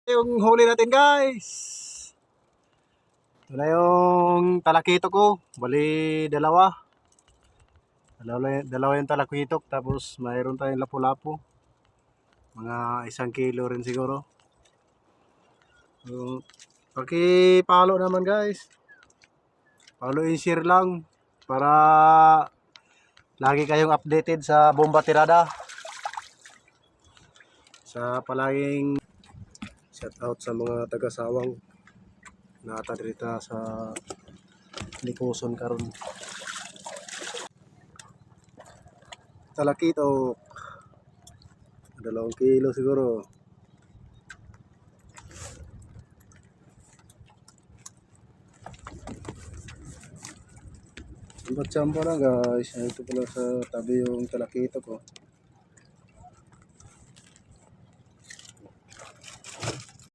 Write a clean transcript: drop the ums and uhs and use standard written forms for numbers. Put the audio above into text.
Yung huli natin guys. Ito na yung talakito ko. Bali dalawa. Dalawa yung talakitok. Tapos mayroon tayong lapu-lapu. Mga 1 kilo rin siguro. So, paki-follow naman guys. Follow and share lang. Para lagi kayong updated sa Bomba Tirada. Sa palaging shout out sa mga taga-sawang natadirita sa Likuson karon. Talakito 2 kilo siguro. Sampat-sampa lang guys. Ito pala sa tabi yung talakito ko.